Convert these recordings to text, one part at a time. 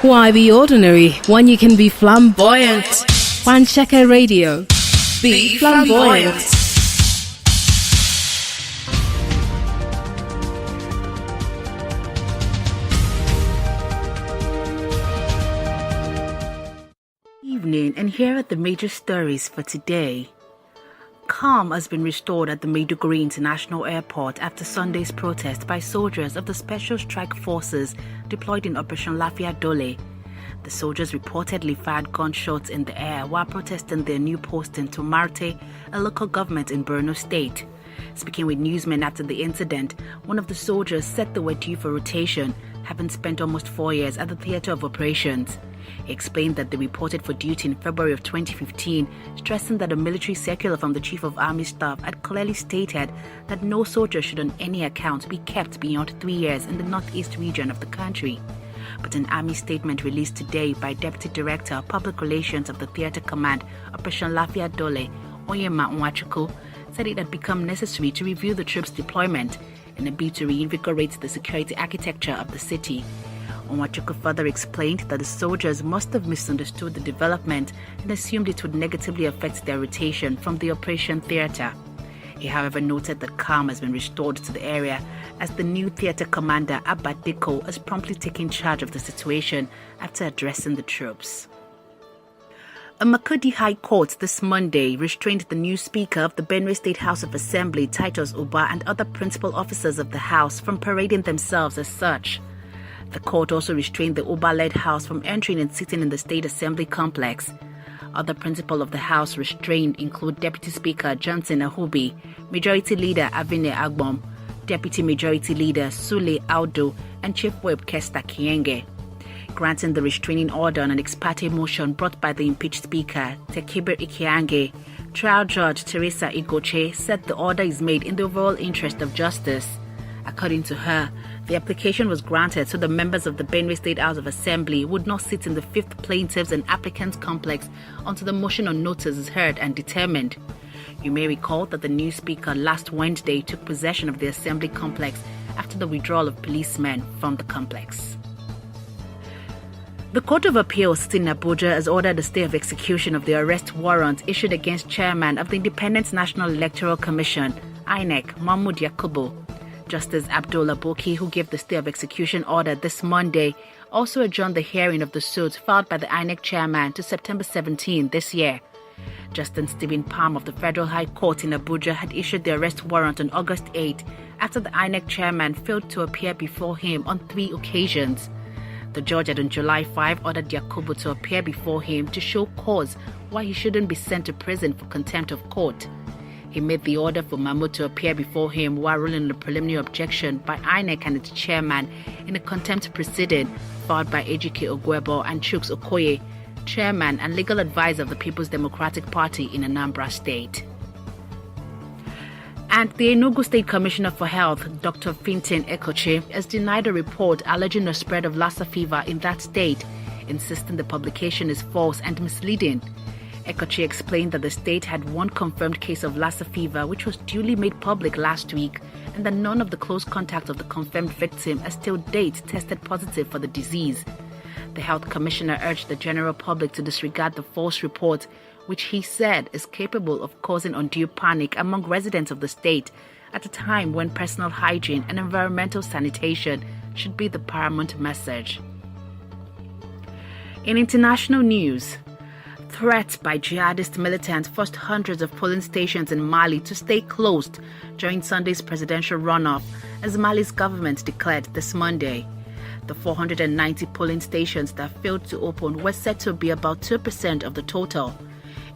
Why be ordinary when you can be flamboyant? Wancheka Radio. Be flamboyant. Evening, and here are the major stories for today. Calm has been restored at the Maiduguri International Airport after Sunday's protest by soldiers of the Special Strike Forces deployed in Operation Lafia Dole. The soldiers reportedly fired gunshots in the air while protesting their new post in Tomarte, a local government in Borno State. Speaking with newsmen after the incident, one of the soldiers said they were due for rotation, having spent almost 4 years at the theatre of operations. He explained that they reported for duty in February of 2015, stressing that a military circular from the Chief of Army Staff had clearly stated that no soldier should on any account be kept beyond 3 years in the northeast region of the country. But an Army statement released today by Deputy Director of Public Relations of the Theatre Command, Operation Lafia Dole, Onyema Nwachukwu, said it had become necessary to review the troops' deployment in a bid to reinvigorate the security architecture of the city. Nwachukwu further explained that the soldiers must have misunderstood the development and assumed it would negatively affect their rotation from the operation theatre. He, however, noted that calm has been restored to the area as the new theatre commander, Abba Diko, has promptly taken charge of the situation after addressing the troops. A Makudi High Court this Monday restrained the new Speaker of the Benue State House of Assembly, Titus Uba, and other principal officers of the House from parading themselves as such. The court also restrained the Uba-led House from entering and sitting in the State Assembly complex. Other principal of the House restrained include Deputy Speaker Johnson Ahubi, Majority Leader Avine Agbom, Deputy Majority Leader Sule Audu, and Chief Whip Kesta Kienge. Granting the restraining order on an ex parte motion brought by the impeached Speaker, Tekiber Ikiange, trial judge Teresa Igoche said the order is made in the overall interest of justice. According to her, the application was granted so the members of the Benue State House of Assembly would not sit in the 5th Plaintiffs and Applicants Complex until the motion on notice is heard and determined. You may recall that the new Speaker last Wednesday took possession of the Assembly Complex after the withdrawal of policemen from the complex. The Court of Appeal sitting in Abuja has ordered a stay of execution of the arrest warrant issued against Chairman of the Independent National Electoral Commission, INEC, Mahmood Yakubu. Justice Abdullah Boki, who gave the stay of execution order this Monday, also adjourned the hearing of the suit filed by the INEC chairman to September 17 this year. Justice Stephen Palm of the Federal High Court in Abuja had issued the arrest warrant on August 8 after the INEC chairman failed to appear before him on 3 occasions. The judge had on July 5 ordered Yakubu to appear before him to show cause why he shouldn't be sent to prison for contempt of court. He made the order for Mahmoud to appear before him while ruling on a preliminary objection by INEC and its chairman in a contempt proceeding filed by Ejike Ogwebo and Chuks Okoye, chairman and legal advisor of the People's Democratic Party in Anambra State. And the Enugu State Commissioner for Health, Dr. Fintan Ekoche, has denied a report alleging the spread of Lassa fever in that state, insisting the publication is false and misleading. Ekoche explained that the state had one confirmed case of Lassa fever, which was duly made public last week, and that none of the close contacts of the confirmed victim has till date tested positive for the disease. The health commissioner urged the general public to disregard the false report, which he said is capable of causing undue panic among residents of the state at a time when personal hygiene and environmental sanitation should be the paramount message. In international news, threats by jihadist militants forced hundreds of polling stations in Mali to stay closed during Sunday's presidential runoff, as Mali's government declared this Monday. The 490 polling stations that failed to open were said to be about 2% of the total.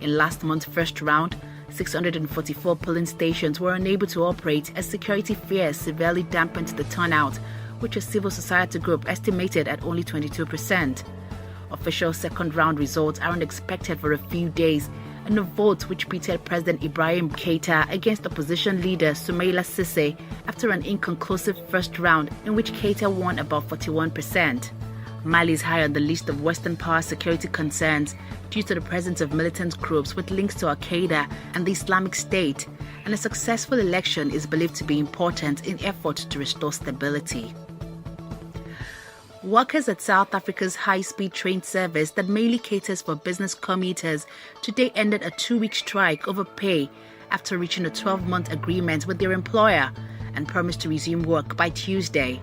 In last month's first round, 644 polling stations were unable to operate as security fears severely dampened the turnout, which a civil society group estimated at only 22%. Official second-round results aren't expected for a few days, and a vote which pitted President Ibrahim Keita against opposition leader Soumaïla Cissé after an inconclusive first round in which Keita won about 41%. Mali is high on the list of Western power security concerns due to the presence of militant groups with links to Al-Qaeda and the Islamic State, and a successful election is believed to be important in effort to restore stability. Workers at South Africa's high-speed train service that mainly caters for business commuters today ended a 2-week strike over pay after reaching a 12-month agreement with their employer and promised to resume work by Tuesday.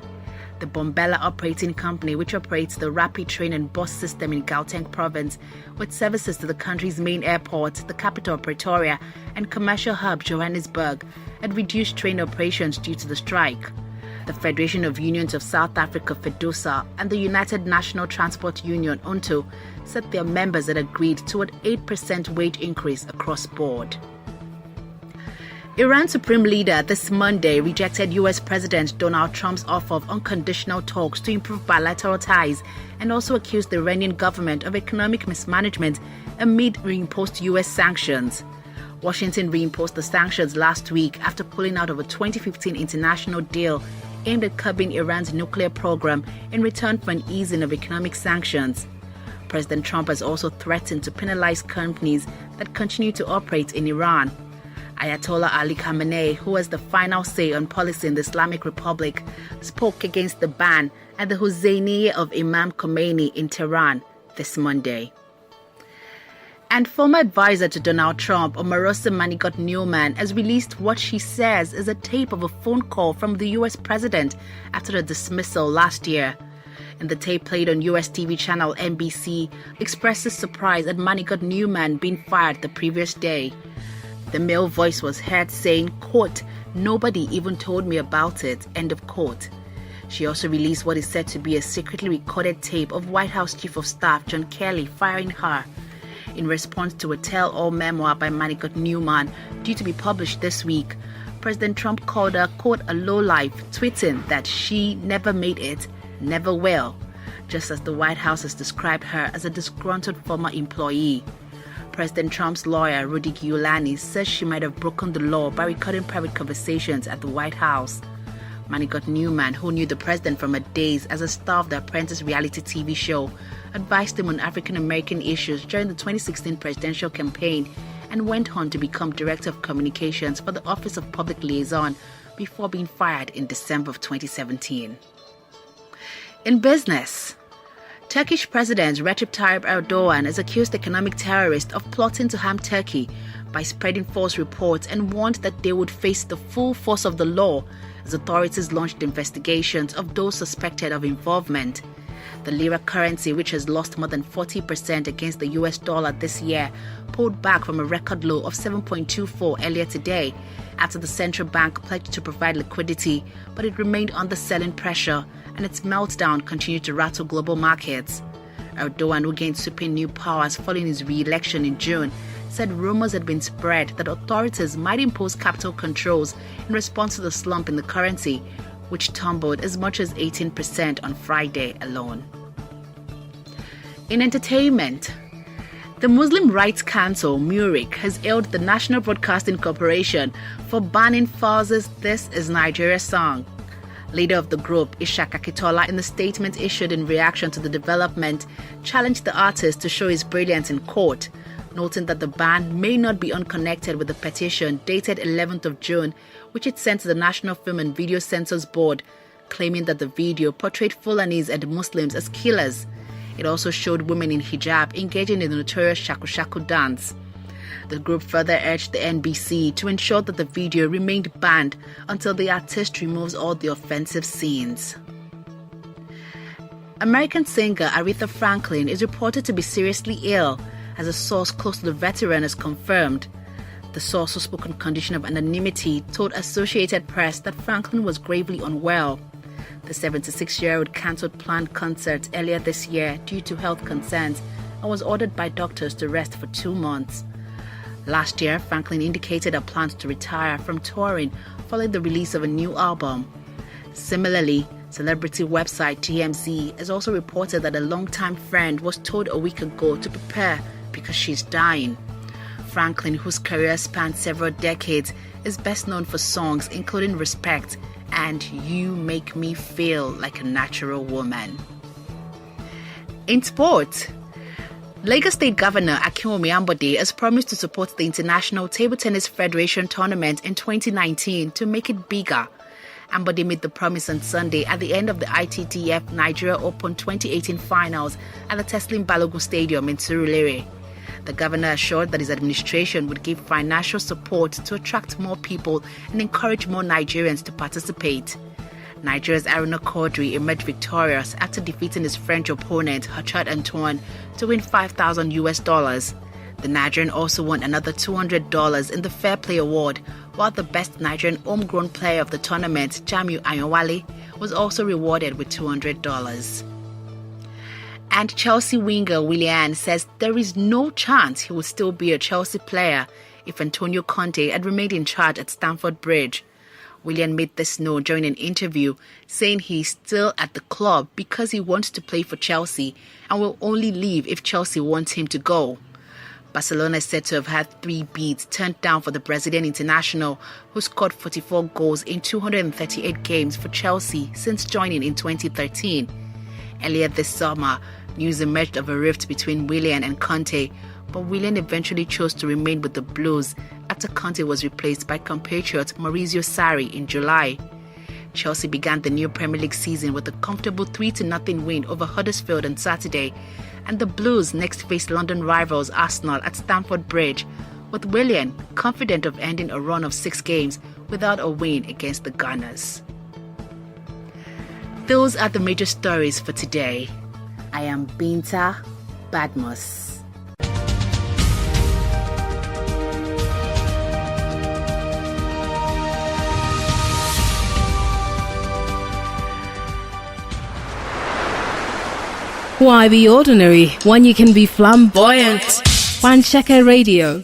The Bombela Operating Company, which operates the rapid train and bus system in Gauteng province with services to the country's main airport, the capital Pretoria, and commercial hub Johannesburg, had reduced train operations due to the strike. The Federation of Unions of South Africa, FEDUSA, and the United National Transport Union, UNTO, said their members had agreed to an 8% wage increase across board. Iran's supreme leader this Monday rejected U.S. President Donald Trump's offer of unconditional talks to improve bilateral ties and also accused the Iranian government of economic mismanagement amid reimposed U.S. sanctions. Washington reimposed the sanctions last week after pulling out of a 2015 international deal aimed at curbing Iran's nuclear program in return for an easing of economic sanctions. President Trump has also threatened to penalize companies that continue to operate in Iran. Ayatollah Ali Khamenei, who has the final say on policy in the Islamic Republic, spoke against the ban at the Husseiniya of Imam Khomeini in Tehran this Monday. And former advisor to Donald Trump, Omarosa Manigault Newman, has released what she says is a tape of a phone call from the U.S. president after the dismissal last year. In the tape played on U.S. TV channel NBC, expresses surprise at Manigault Newman being fired the previous day. The male voice was heard saying, quote, "Nobody even told me about it," end of quote. She also released what is said to be a secretly recorded tape of White House Chief of Staff John Kelly firing her. In response to a tell-all memoir by Manigault Newman due to be published this week, President Trump called her, quote, "a lowlife," tweeting that she never made it, never will, just as the White House has described her as a disgruntled former employee. President Trump's lawyer, Rudy Giuliani, says she might have broken the law by recording private conversations at the White House. Manigault Newman, who knew the president from her days as a star of The Apprentice reality TV show, advised him on African-American issues during the 2016 presidential campaign and went on to become Director of Communications for the Office of Public Liaison before being fired in December of 2017. In business, Turkish President Recep Tayyip Erdogan has accused economic terrorists of plotting to harm Turkey by spreading false reports and warned that they would face the full force of the law as authorities launched investigations of those suspected of involvement. The lira currency, which has lost more than 40% against the US dollar this year, pulled back from a record low of 7.24 earlier today after the central bank pledged to provide liquidity, but it remained under selling pressure and its meltdown continued to rattle global markets. Erdogan, who gained sweeping new powers following his re-election in June, said rumors had been spread that authorities might impose capital controls in response to the slump in the currency, which tumbled as much as 18% on Friday alone. In entertainment, the Muslim Rights Council, MURIC, has hailed the National Broadcasting Corporation for banning Falz's "This Is Nigeria" song. Leader of the group, Ishaq Akitola, in the statement issued in reaction to the development, challenged the artist to show his brilliance in court, noting that the ban may not be unconnected with the petition dated 11th of June, which it sent to the National Film and Video Censors Board, claiming that the video portrayed Fulanis and Muslims as killers. It also showed women in hijab engaging in the notorious Shaku Shaku dance. The group further urged the NBC to ensure that the video remained banned until the artist removes all the offensive scenes. American singer Aretha Franklin is reported to be seriously ill, as a source close to the veteran has confirmed. The source, who spoke on condition of anonymity, told Associated Press that Franklin was gravely unwell. The 76-year-old cancelled planned concerts earlier this year due to health concerns and was ordered by doctors to rest for 2 months. Last year, Franklin indicated her plans to retire from touring following the release of a new album. Similarly, celebrity website TMZ has also reported that a longtime friend was told a week ago to prepare because she's dying. Franklin, whose career spans several decades, is best known for songs including Respect and You Make Me Feel Like a Natural Woman. In sports, Lagos State Governor Akinwumi Ambode has promised to support the International Table Tennis Federation tournament in 2019 to make it bigger. Ambode made the promise on Sunday at the end of the ITTF Nigeria Open 2018 finals at the Teslim Balogun Stadium in Surulere. The governor assured that his administration would give financial support to attract more people and encourage more Nigerians to participate. Nigeria's Aruna Quadri emerged victorious after defeating his French opponent, Hachad Antoine, to win $5,000. The Nigerian also won another $200 in the Fair Play Award, while the best Nigerian homegrown player of the tournament, Jamiu Ayonwale, was also rewarded with $200. And Chelsea winger Willian says there is no chance he will still be a Chelsea player if Antonio Conte had remained in charge at Stamford Bridge. Willian made this known during an interview, saying he's still at the club because he wants to play for Chelsea and will only leave if Chelsea wants him to go. Barcelona is said to have had 3 bids turned down for the Brazilian international, who scored 44 goals in 238 games for Chelsea since joining in 2013. Earlier this summer, news emerged of a rift between Willian and Conte, but Willian eventually chose to remain with the Blues after Conte was replaced by compatriot Maurizio Sarri in July. Chelsea began the new Premier League season with a comfortable 3-0 win over Huddersfield on Saturday, and the Blues next faced London rivals Arsenal at Stamford Bridge, with Willian confident of ending a run of 6 games without a win against the Gunners. Those are the major stories for today. I am Binta Bhadmus. Why be ordinary when you can be flamboyant? One Checker Radio.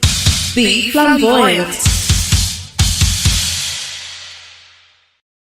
Be flamboyant.